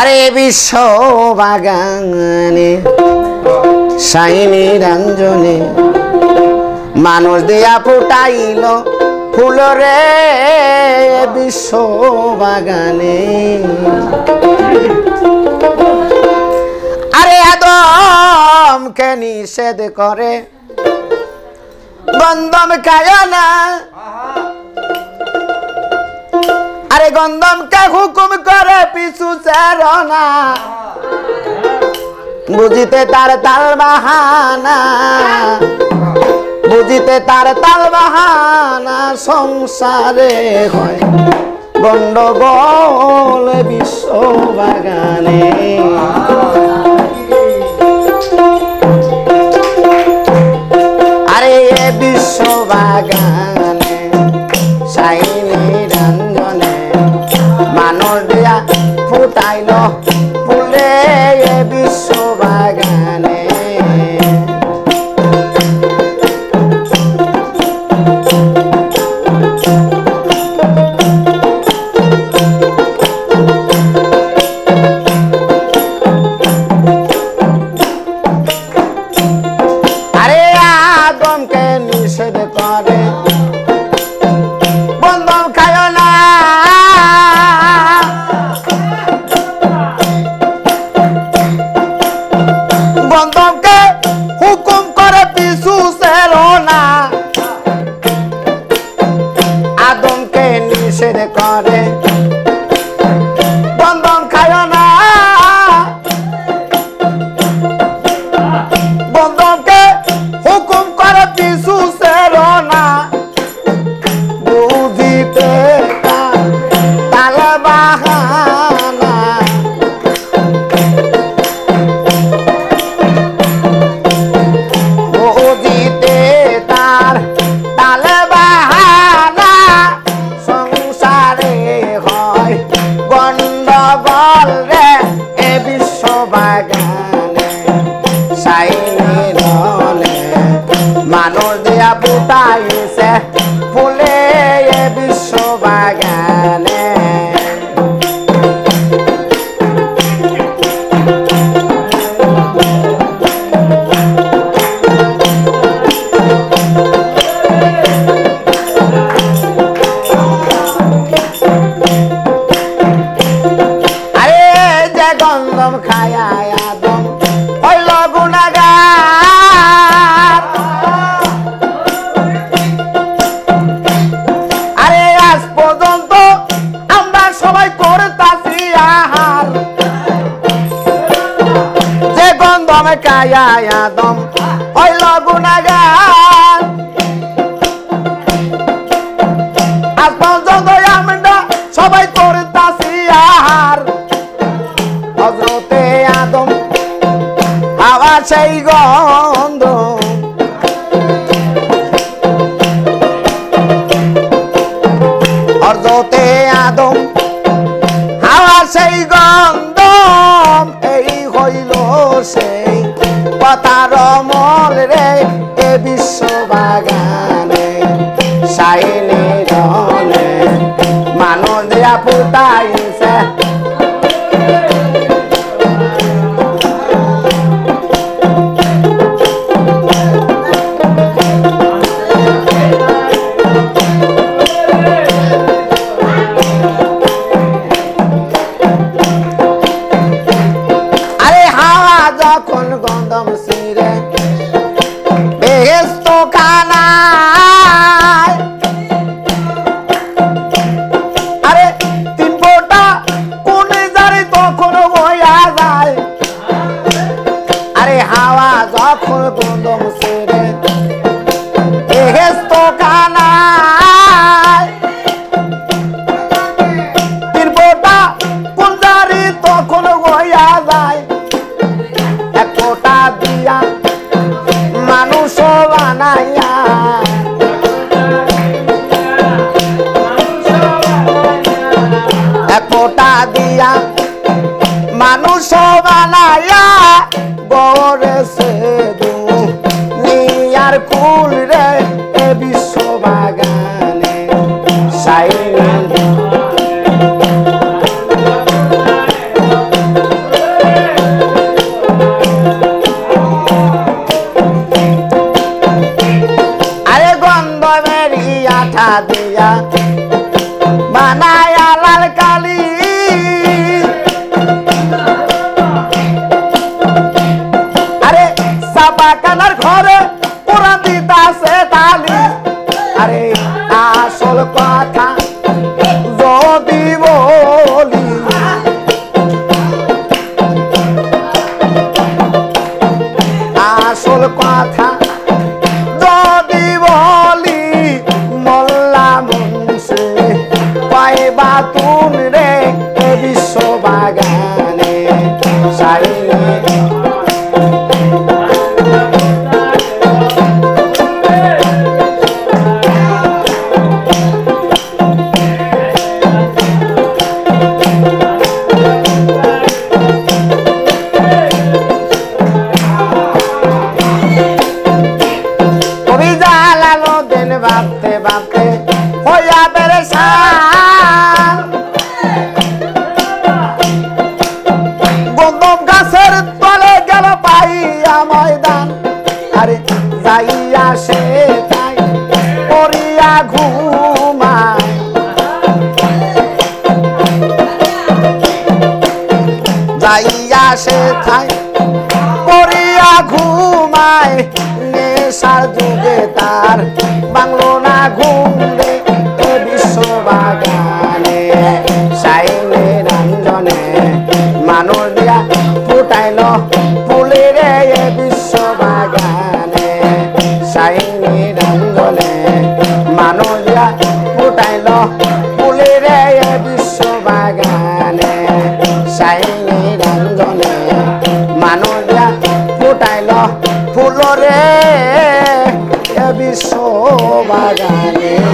আরে বিশ্ব বাগানে সাইনি রঞ্জনে মানুষ দিয়া ফুটাইল ফুল রে বিশ্ব বাগানে আরে আদমকে নিষেধ করে গন্ধম খায় না আরে গন্ধমকে হুকুম করে পিছু ছেড়ো না বুঝিতে তার তাল বাহানা বুঝিতে তার তাল বাহানা সংসারে হয় গন্ডগোল বিশ্ব বাগানে আরে বিশ্ব বাগানে সাইনি রঞ্জনে মানুষ দিয়া ফুটাইল ফুলে বিশ্ব বাগানে আরে আদমকে নিষেধ করে গন্ধম খায় না গন্ধমকে হুকুম করে পিছু ছেড়ো না আদমকে নিষেধ করে গন্ধম খায় না গন্ধমকে হুকুম করে পিছু ছেড়ো না বুঝিতে তাল বাহানা বুঝিতে তার তাল বাহানা সংসারে হয় গন্ডগোল রে এ বিশ্ব বাগানে সাইনি রনে মানুষ দিয়া ফুটাইছে ফুলে এ বিশ্ব বাগানে আরে যে গন্ধম খায় আদম হইল গুনাহগার আরে আজ পর্যন্ত আমরা সবাই করতাছি আহার যে গন্ধম খায় আদম হইল গুনাহগার আজ পর্যন্ত আমরা সবাই করতাছি আহার হযরতে আদম হাওয়া সেই গন্ধ হযরতে আদম হাওয়া সেই গন্ধ এই হইল সেই কথার মল রে এ বিশ্ব বাগানে সাইনি রনে মানুষ দিয়া ফুটাইছে বাগানে সাইনে ভাবতে ভাবতে হইয়া পেরেশান গন্ধম গাছের তলে গেল পাইয়া ময়দান আরে যাইয়া সে তাই পড়িয়া ঘুমায় যাইয়া সে তাই পড়িয়া ঘুমায় নেশার যুগে তার বাংলো না ঘুম রে এ বিশ্ব বাগানে সাইনে রঞ্জনে মানুষ দিয়া ফুটাইল ফুলে রে এ বিশ্ব বাগানে সাইনে রঞ্জনে মানুষ দিয়া ফুটাইল ফুলে রে এ বিশ্ব বাগানে সাইনে রঞ্জনে মানুষ দিয়া ফুটাইল ফুল রে বিশ্ব বাগানে